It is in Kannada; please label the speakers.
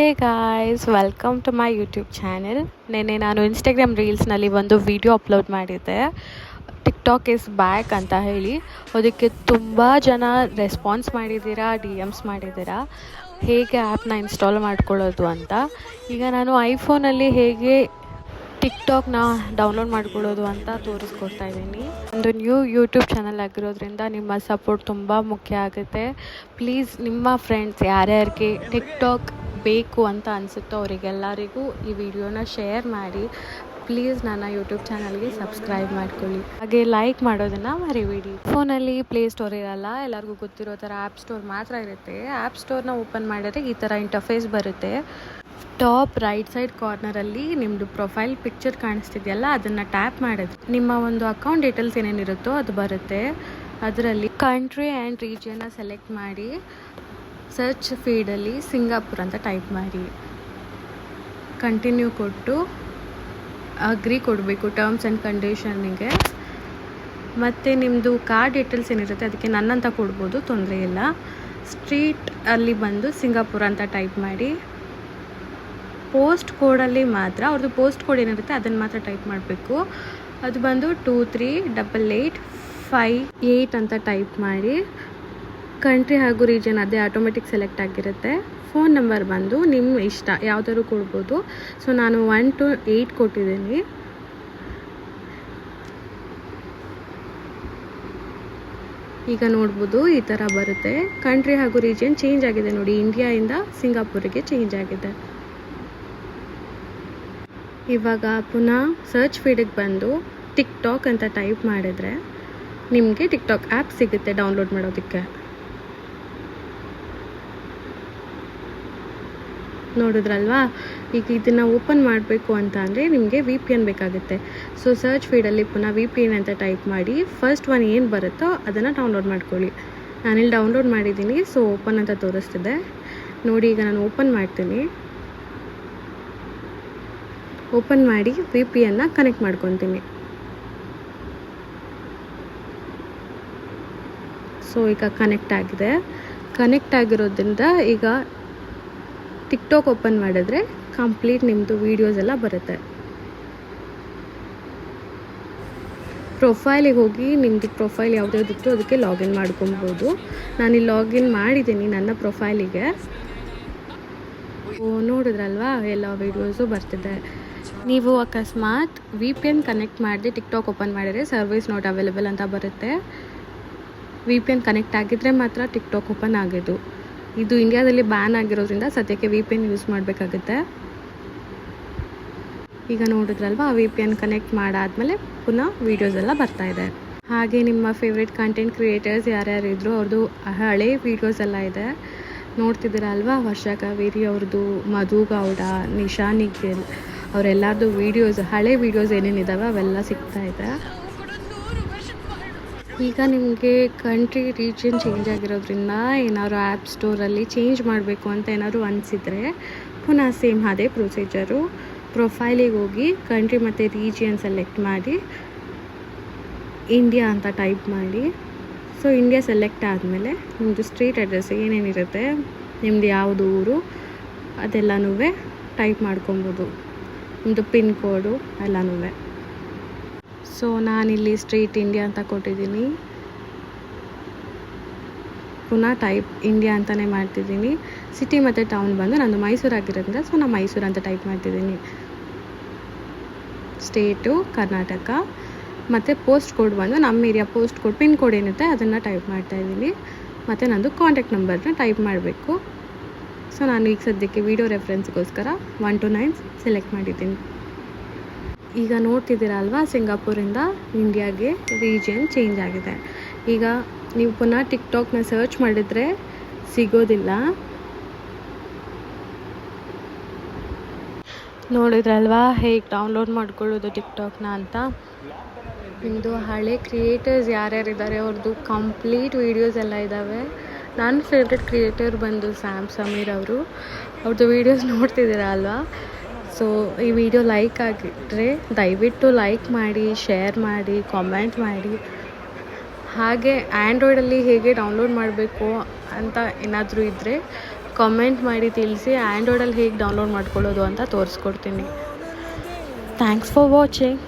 Speaker 1: Hey guys, welcome to my YouTube channel. ನೆನ್ನೆ ನಾನು ಇನ್ಸ್ಟಾಗ್ರಾಮ್ ರೀಲ್ಸ್ನಲ್ಲಿ ಒಂದು ವಿಡಿಯೋ ಅಪ್ಲೋಡ್ ಮಾಡಿದ್ದೆ, ಟಿಕ್ಟಾಕ್ ಇಸ್ ಬ್ಯಾಕ್ ಅಂತ ಹೇಳಿ. ಅದಕ್ಕೆ ತುಂಬ ಜನ ರೆಸ್ಪಾನ್ಸ್ ಮಾಡಿದ್ದೀರಾ, DMs ಮಾಡಿದ್ದೀರಾ ಹೇಗೆ ಆ್ಯಪ್ನ ಇನ್ಸ್ಟಾಲ್ ಮಾಡ್ಕೊಳ್ಳೋದು ಅಂತ. ಈಗ ನಾನು ಐಫೋನಲ್ಲಿ ಹೇಗೆ ಟಿಕ್ಟಾಕ್ನ ಡೌನ್ಲೋಡ್ ಮಾಡ್ಕೊಳ್ಳೋದು ಅಂತ ತೋರಿಸ್ಕೊಡ್ತಾ ಇದ್ದೀನಿ. ಒಂದು ನ್ಯೂ ಯೂಟ್ಯೂಬ್ ಚಾನಲ್ ಆಗಿರೋದ್ರಿಂದ ನಿಮ್ಮ ಸಪೋರ್ಟ್ ತುಂಬ ಮುಖ್ಯ ಆಗುತ್ತೆ. ಪ್ಲೀಸ್ ನಿಮ್ಮ ಫ್ರೆಂಡ್ಸ್ ಯಾರ್ಯಾರಿಗೆ ಟಿಕ್ಟಾಕ್ ಬೇಕು ಅಂತ ಅನಿಸುತ್ತೋ ಅವರಿಗೆಲ್ಲರಿಗೂ ಈ ವಿಡಿಯೋನ ಶೇರ್ ಮಾಡಿ. ಪ್ಲೀಸ್ ನನ್ನ ಯೂಟ್ಯೂಬ್ ಚಾನಲ್ಗೆ ಸಬ್ಸ್ಕ್ರೈಬ್ ಮಾಡ್ಕೊಳ್ಳಿ, ಹಾಗೆ ಲೈಕ್ ಮಾಡೋದನ್ನು ಮರಿಬೇಡಿ. ಫೋನಲ್ಲಿ ಪ್ಲೇಸ್ಟೋರ್ ಇರಲ್ಲ, ಎಲ್ಲರಿಗೂ ಗೊತ್ತಿರೋ ಥರ ಆ್ಯಪ್ ಸ್ಟೋರ್ ಮಾತ್ರ ಇರುತ್ತೆ. ಆ್ಯಪ್ ಸ್ಟೋರ್ನ ಓಪನ್ ಮಾಡಿದ್ರೆ ಈ ಥರ ಇಂಟರ್ಫೇಸ್ ಬರುತ್ತೆ. ಟಾಪ್ ರೈಟ್ ಸೈಡ್ ಕಾರ್ನರಲ್ಲಿ ನಿಮ್ಮದು ಪ್ರೊಫೈಲ್ ಪಿಕ್ಚರ್ ಕಾಣಿಸ್ತಿದೆಯಲ್ಲ, ಅದನ್ನು ಟ್ಯಾಪ್ ಮಾಡಿದ್ರೆ ನಿಮ್ಮ ಒಂದು ಅಕೌಂಟ್ ಡೀಟೇಲ್ಸ್ ಏನೇನಿರುತ್ತೋ ಅದು ಬರುತ್ತೆ. ಅದರಲ್ಲಿ ಕಂಟ್ರಿ ಆ್ಯಂಡ್ ರೀಜಿಯನ್ನ ಸೆಲೆಕ್ಟ್ ಮಾಡಿ ಸರ್ಚ್ ಫೀಡಲ್ಲಿ ಸಿಂಗಾಪುರ್ ಅಂತ ಟೈಪ್ ಮಾಡಿ, ಕಂಟಿನ್ಯೂ ಕೊಟ್ಟು ಅಗ್ರಿ ಕೊಡಬೇಕು ಟರ್ಮ್ಸ್ ಆ್ಯಂಡ್ ಕಂಡೀಷನ್ನಿಗೆ. ಮತ್ತು ನಿಮ್ಮದು ಕಾರ್ಡ್ ಡೀಟೇಲ್ಸ್ ಏನಿರುತ್ತೆ ಅದಕ್ಕೆ ನನ್ನಂತ ಕೊಡ್ಬೋದು, ತೊಂದರೆ ಇಲ್ಲ. ಸ್ಟ್ರೀಟ್ ಅಲ್ಲಿ ಬಂದು ಸಿಂಗಾಪುರ್ ಅಂತ ಟೈಪ್ ಮಾಡಿ. ಪೋಸ್ಟ್ ಕೋಡಲ್ಲಿ ಮಾತ್ರ ಅವ್ರದ್ದು ಪೋಸ್ಟ್ ಕೋಡ್ ಏನಿರುತ್ತೆ ಅದನ್ನು ಮಾತ್ರ ಟೈಪ್ ಮಾಡಬೇಕು. ಅದು ಬಂದು 238858 ಅಂತ ಟೈಪ್ ಮಾಡಿ. ಕಂಟ್ರಿ ಹಾಗೂ ರೀಜನ್ ಅದೇ ಆಟೋಮೆಟಿಕ್ ಸೆಲೆಕ್ಟ್ ಆಗಿರುತ್ತೆ. ಫೋನ್ ನಂಬರ್ ಬಂದು ನಿಮ್ಮ ಇಷ್ಟ ಯಾವುದಾದ್ರು ಕೊಡ್ಬೋದು. ಸೊ ನಾನು 1 to 8 ಕೊಟ್ಟಿದ್ದೀನಿ. ಈಗ ನೋಡ್ಬೋದು ಈ ಥರ ಬರುತ್ತೆ. ಕಂಟ್ರಿ ಹಾಗೂ ರೀಜನ್ ಚೇಂಜ್ ಆಗಿದೆ ನೋಡಿ, ಇಂಡಿಯಾಯಿಂದ ಸಿಂಗಾಪುರಿಗೆ ಚೇಂಜ್ ಆಗಿದೆ. ಇವಾಗ ಪುನಃ ಸರ್ಚ್ ಫೀಡಿಗೆ ಬಂದು ಟಿಕ್ಟಾಕ್ ಅಂತ ಟೈಪ್ ಮಾಡಿದ್ರೆ ನಿಮಗೆ ಟಿಕ್ಟಾಕ್ ಆ್ಯಪ್ ಸಿಗುತ್ತೆ ಡೌನ್ಲೋಡ್ ಮಾಡೋದಕ್ಕೆ. ನೋಡಿದ್ರಲ್ವಾ? ಈಗ ಇದನ್ನು ಓಪನ್ ಮಾಡಬೇಕು ಅಂತ ಅಂದರೆ ನಿಮಗೆ VPN ಬೇಕಾಗುತ್ತೆ. ಸೊ ಸರ್ಚ್ ಫೀಡಲ್ಲಿ ಪುನಃ VPN ಅಂತ ಟೈಪ್ ಮಾಡಿ ಫಸ್ಟ್ ಒನ್ ಏನು ಬರುತ್ತೋ ಅದನ್ನು ಡೌನ್ಲೋಡ್ ಮಾಡ್ಕೊಳ್ಳಿ. ನಾನಿಲ್ಲಿ ಡೌನ್ಲೋಡ್ ಮಾಡಿದ್ದೀನಿ, ಸೊ ಓಪನ್ ಅಂತ ತೋರಿಸ್ತಿದೆ ನೋಡಿ. ಈಗ ನಾನು ಓಪನ್ ಮಾಡ್ತೀನಿ. ಓಪನ್ ಮಾಡಿ VPNನ ಕನೆಕ್ಟ್ ಮಾಡ್ಕೊತೀನಿ. ಸೊ ಈಗ ಕನೆಕ್ಟ್ ಆಗಿದೆ. ಕನೆಕ್ಟ್ ಆಗಿರೋದ್ರಿಂದ ಈಗ ಟಿಕ್ಟಾಕ್ ಓಪನ್ ಮಾಡಿದ್ರೆ ಕಂಪ್ಲೀಟ್ ನಿಮ್ಮದು ವೀಡಿಯೋಸ್ ಎಲ್ಲ ಬರುತ್ತೆ. ಪ್ರೊಫೈಲಿಗೆ ಹೋಗಿ ನಿಮ್ಮದು ಪ್ರೊಫೈಲ್ ಯಾವುದ್ಯಾವ್ದಿತ್ತು ಅದಕ್ಕೆ ಲಾಗಿನ್ ಮಾಡ್ಕೊಬೋದು. ನಾನಿಲ್ಲಿ ಲಾಗಿನ್ ಮಾಡಿದ್ದೀನಿ ನನ್ನ ಪ್ರೊಫೈಲಿಗೆ. ನೋಡಿದ್ರಲ್ವಾ, ಎಲ್ಲ ವೀಡಿಯೋಸು ಬರ್ತಿದೆ. ನೀವು ಅಕಸ್ಮಾತ್ VPN ಕನೆಕ್ಟ್ ಮಾಡಿದೆ ಟಿಕ್ಟಾಕ್ ಓಪನ್ ಮಾಡಿದರೆ ಸರ್ವಿಸ್ ನಾಟ್ ಅವೈಲೇಬಲ್ ಅಂತ ಬರುತ್ತೆ. VPN ಕನೆಕ್ಟ್ ಆಗಿದ್ದರೆ ಮಾತ್ರ ಟಿಕ್ಟಾಕ್ ಓಪನ್ ಆಗಿದ್ದು. ಇದು ಇಂಡಿಯಾದಲ್ಲಿ ಬ್ಯಾನ್ ಆಗಿರೋದ್ರಿಂದ ಸದ್ಯಕ್ಕೆ VPN ಯೂಸ್ ಮಾಡಬೇಕಾಗುತ್ತೆ. ಈಗ ನೋಡಿದ್ರಲ್ವಾ, VPN ಕನೆಕ್ಟ್ ಮಾಡಾದಮೇಲೆ ಪುನಃ ವೀಡಿಯೋಸ್ ಎಲ್ಲ ಬರ್ತಾಯಿದೆ. ಹಾಗೆ ನಿಮ್ಮ ಫೇವ್ರೆಟ್ ಕಂಟೆಂಟ್ ಕ್ರಿಯೇಟರ್ಸ್ ಯಾರ್ಯಾರು ಇದ್ದರೂ ಅವ್ರದ್ದು ಹಳೆ ವೀಡಿಯೋಸ್ ಎಲ್ಲ ಇದೆ. ನೋಡ್ತಿದ್ದೀರಲ್ವಾ, ವರ್ಷ ಕಾವೇರಿ ಅವ್ರದ್ದು, ಮಧು ಗೌಡ, ನಿಶಾ ನಿಖಿಲ್ ಅವರೆಲ್ಲರದ್ದು ವೀಡಿಯೋಸ್, ಹಳೆ ವೀಡಿಯೋಸ್ ಏನೇನಿದ್ದಾವೆ ಅವೆಲ್ಲ ಸಿಗ್ತಾಯಿದೆ. ಈಗ ನಿಮಗೆ ಕಂಟ್ರಿ ರೀಜನ್ ಚೇಂಜ್ ಆಗಿರೋದ್ರಿಂದ ಏನಾದ್ರು ಆ್ಯಪ್ ಸ್ಟೋರಲ್ಲಿ ಚೇಂಜ್ ಮಾಡಬೇಕು ಅಂತ ಏನಾದ್ರು ಅನಿಸಿದರೆ ಪುನಃ ಸೇಮ್ ಅದೇ ಪ್ರೊಸೀಜರು. ಪ್ರೊಫೈಲಿಗೆ ಹೋಗಿ ಕಂಟ್ರಿ ಮತ್ತು ರೀಜಿಯನ್ ಸೆಲೆಕ್ಟ್ ಮಾಡಿ ಇಂಡಿಯಾ ಅಂತ ಟೈಪ್ ಮಾಡಿ. ಸೊ ಇಂಡಿಯಾ ಸೆಲೆಕ್ಟ್ ಆದಮೇಲೆ ನಿಮ್ಮದು ಸ್ಟ್ರೀಟ್ ಅಡ್ರೆಸ್ ಏನೇನಿರುತ್ತೆ, ನಿಮ್ಮದು ಯಾವುದು ಊರು ಅದೆಲ್ಲನೂ ಟೈಪ್ ಮಾಡ್ಕೊಬೋದು, ನಿಮ್ಮದು ಪಿನ್ ಕೋಡು ಎಲ್ಲನೂ. ಸೊ ನಾನಿಲ್ಲಿ ಸ್ಟ್ರೀಟ್ ಇಂಡಿಯಾ ಅಂತ ಕೊಟ್ಟಿದ್ದೀನಿ. ಪುನಃ ಟೈಪ್ ಇಂಡಿಯಾ ಅಂತಲೇ ಮಾಡ್ತಿದ್ದೀನಿ. ಸಿಟಿ ಮತ್ತು ಟೌನ್ ಬಂದು ನಂದು ಮೈಸೂರು ಆಗಿರೋದ್ರಿಂದ ಸೊ ನಾನು ಮೈಸೂರು ಅಂತ ಟೈಪ್ ಮಾಡ್ತಿದ್ದೀನಿ. ಸ್ಟೇಟು ಕರ್ನಾಟಕ. ಮತ್ತು ಪೋಸ್ಟ್ ಕೋಡ್ ಬಂದು ನಮ್ಮ area post code pin code ಏನಿರುತ್ತೆ ಅದನ್ನು ಟೈಪ್ ಮಾಡ್ತಾಯಿದ್ದೀನಿ. ಮತ್ತು ನಂದು ಕಾಂಟ್ಯಾಕ್ಟ್ ನಂಬರ್ನ ಟೈಪ್ ಮಾಡಬೇಕು. ಸೊ ನಾನು ಈಗ ಸದ್ಯಕ್ಕೆ ವಿಡಿಯೋ ರೆಫರೆನ್ಸ್ಗೋಸ್ಕರ 1 to 9 ಸೆಲೆಕ್ಟ್ ಮಾಡಿದ್ದೀನಿ. ಈಗ ನೋಡ್ತಿದ್ದೀರಲ್ವಾ, ಸಿಂಗಾಪುರಿಂದ ಇಂಡಿಯಾಗೆ ರೀಜನ್ ಚೇಂಜ್ ಆಗಿದೆ. ಈಗ ನೀವು ಪುನಃ ಟಿಕ್ಟಾಕ್ನ ಸರ್ಚ್ ಮಾಡಿದರೆ ಸಿಗೋದಿಲ್ಲ. ನೋಡಿದ್ರಲ್ವಾ ಹೇಗೆ ಡೌನ್ಲೋಡ್ ಮಾಡ್ಕೊಳ್ಳೋದು ಟಿಕ್ಟಾಕ್ನ ಅಂತ. ನಿಮ್ಮದು ಹಳೆ ಕ್ರಿಯೇಟರ್ಸ್ ಯಾರ್ಯಾರಿದ್ದಾರೆ ಅವ್ರದ್ದು ಕಂಪ್ಲೀಟ್ ವೀಡಿಯೋಸ್ ಎಲ್ಲ ಇದ್ದಾವೆ. ನನ್ನ ಫೇವ್ರೆಟ್ ಕ್ರಿಯೇಟರ್ ಬಂದು ಸ್ಯಾಮ್ ಸಮೀರ್ ಅವರು. ಅವ್ರದ್ದು ವೀಡಿಯೋಸ್ ನೋಡ್ತಿದ್ದೀರಾ ಅಲ್ವಾ? ಸೊ ಈ ವಿಡಿಯೋ ಲೈಕ್ ಆಗಿದ್ದರೆ ದಯವಿಟ್ಟು ಲೈಕ್ ಮಾಡಿ, ಶೇರ್ ಮಾಡಿ, ಕಾಮೆಂಟ್ ಮಾಡಿ. ಹಾಗೆ ಆ್ಯಂಡ್ರಾಯ್ಡಲ್ಲಿ ಹೇಗೆ ಡೌನ್ಲೋಡ್ ಮಾಡಬೇಕು ಅಂತ ಏನಾದರೂ ಇದ್ದರೆ ಕಾಮೆಂಟ್ ಮಾಡಿ ತಿಳಿಸಿ. ಆ್ಯಂಡ್ರಾಯ್ಡಲ್ಲಿ ಹೇಗೆ ಡೌನ್ಲೋಡ್ ಮಾಡ್ಕೊಳ್ಳೋದು ಅಂತ ತೋರಿಸ್ಕೊಡ್ತೀನಿ. Thanks for watching.